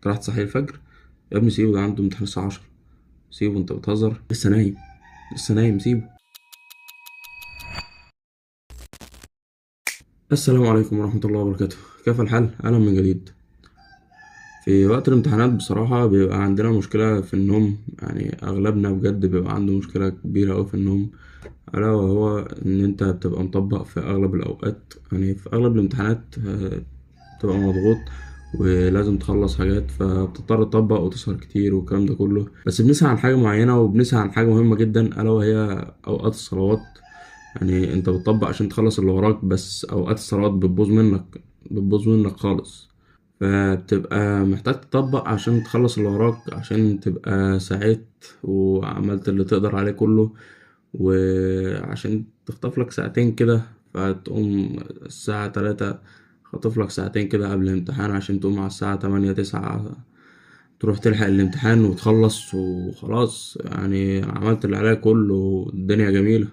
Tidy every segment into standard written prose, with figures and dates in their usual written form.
انت راح تصحي الفجر؟ يا ابني سيبه، ده عنده امتحان الساعة 10. سيبه، انت بتهزر؟ لسه نايم، لسه نايم، سيبه. السلام عليكم ورحمة الله وبركاته. كيف الحال؟ أهلا من جديد. في وقت الامتحانات بصراحة بيبقى عندنا مشكلة في النوم، يعني أغلبنا بجد بيبقى عنده مشكلة كبيرة أوي في النوم، ألا وهو إن أنت بتبقى مطبق في أغلب الأوقات، يعني في أغلب الامتحانات بتبقى مضغوط ولازم تخلص حاجات، فبتضطر تطبق وتسهر كتير والكلام ده كله، بس بنسعى عن حاجة معينة وبنسعى عن حاجة مهمة جدا، ألا وهي أوقات الصلوات. يعني انت بتطبق عشان تخلص اللي وراك، بس اوقات الصلوات بتبوظ منك خالص، فبتبقى محتاج تطبق عشان تخلص اللي وراك، عشان تبقى سعيت وعملت اللي تقدر عليه كله، وعشان تخطف لك ساعتين كده، فتقوم الساعة 3، خطف لك ساعتين كده قبل الامتحان عشان تقوم على الساعة 8 9، تروح تلحق الامتحان وتخلص وخلاص، يعني عملت اللي عليا كله والدنيا جميلة.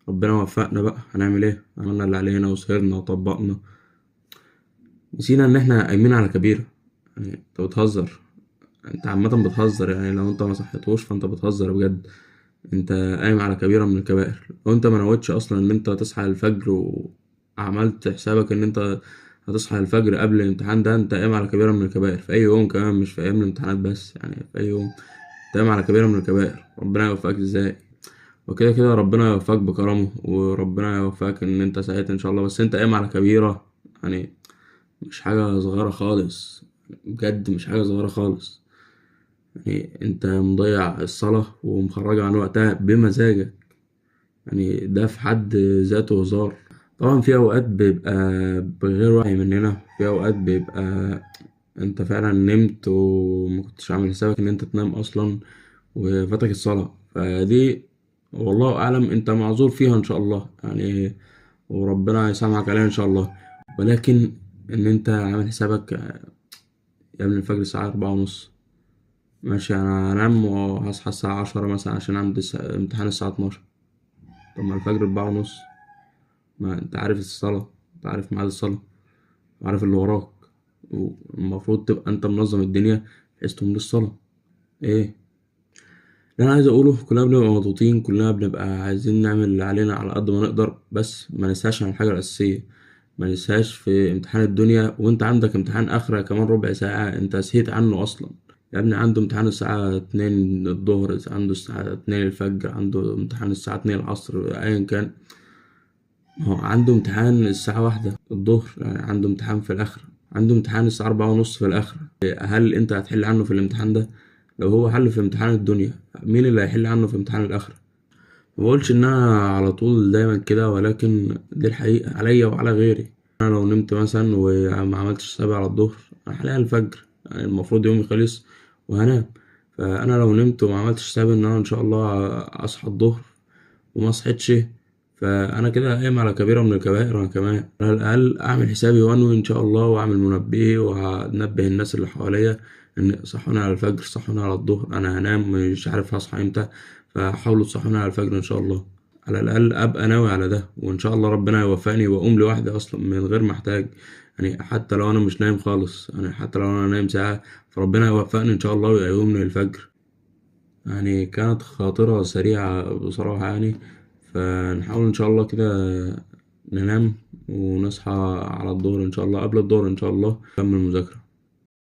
ربنا وفقنا بقى، هنعمل ايه؟ عملنا اللي علينا وسهرنا وطبقنا، نسينا ان احنا قايمين على كبيرة. يعني انت بتهزر، انت عامة بتهزر، يعني لو انت ما صحيتوش فانت بتهزر بجد. انت قايم على كبيرة من الكبائر، لو انت ما نويتش اصلا ان انت تصحى الفجر وعملت حسابك ان انت هتصحى الفجر قبل الامتحان ده، انت قايم على كبيرة من الكبائر في اي يوم كمان، مش في ايام الامتحانات بس، يعني في اي يوم انت قايم على كبيرة من الكبائر. ربنا يوفقك ازاي؟ وكده كده ربنا يوفقك بكرمه، وربنا يوفقك ان انت سعيت ان شاء الله، بس انت قايم على كبيرة، يعني مش حاجة صغيرة خالص، بجد مش حاجة صغيرة خالص. يعني انت مضيع الصلاة ومخرجة عن وقتها بمزاجك، يعني ده في حد ذاته هزار. طبعا في اوقات بيبقى بغير وعي مننا، في اوقات بيبقى انت فعلا نمت ومكنتش عامل حسابك ان انت تنام اصلا وفاتك الصلاة، فدي والله اعلم انت معذور فيها ان شاء الله، يعني وربنا يسامحك عليها ان شاء الله. ولكن ان انت عامل حسابك يا ابن الفجر الساعة 4:30، ماشي انا هنام وهصحى الساعة 10 مثلا عشان عندي امتحان الساعة 12. طب ما الفجر 4:30، ما انت عارف الصلاة، انت عارف ميعاد الصلاة وعارف اللي وراك، والمفروض تبقى انت منظم الدنيا بحيث تقوم للصلاة. ايه اللي انا عايز اقوله؟ كلنا بنبقى مضغوطين، كلنا بنبقى عايزين نعمل اللي علينا على قد ما نقدر، بس ما ننساش عن الحاجة الأساسية. ما ننساش في امتحان الدنيا، وانت عندك امتحان آخرة كمان ربع ساعة انت سهيت عنه اصلا. يا ابني عنده امتحان الساعة 2 الظهر، عنده الساعة 2 الفجر، عنده امتحان الساعة 2 العصر، ايا كان. هو عنده امتحان الساعة 1 الظهر، يعني عنده امتحان في الآخرة، عنده امتحان الساعة 4:30 في الآخرة. هل انت هتحل عنه في الامتحان ده؟ لو هو حل في امتحان الدنيا، مين اللي هيحل عنه في امتحان الآخرة؟ ما بقولش ان انا على طول دايما كده، ولكن دي الحقيقة عليا وعلى غيري. انا لو نمت مثلا وما عملتش حسابي على الظهر، انا حاليا الفجر، يعني المفروض يومي خلص وهنام. فانا لو نمت وما عملتش حسابي ان انا ان شاء الله اصحى الظهر وما صحيتش، فانا كده قايم على كبيرة من الكبائر. انا كمان على الاقل اعمل حسابي وانوي ان شاء الله، واعمل منبهي وهنبه الناس اللي حواليا ان صحوني على الفجر، صحوني على الظهر، انا هنام مش عارف هصحى امتى، فحاولوا تصحوني على الفجر ان شاء الله. على الاقل ابقى ناوي على ده، وان شاء الله ربنا يوفقني واقوم لوحدي اصلا من غير ما احتاج، يعني حتى لو انا مش نايم خالص، يعني حتى لو انا نايم ساعة، فربنا يوفقني ان شاء الله ويقومني الفجر. يعني كانت خاطرة سريعة بصراحة يعني، فنحاول إن شاء الله كده ننام ونصحى على الظهر إن شاء الله، قبل الظهر إن شاء الله نكمل مذاكرة.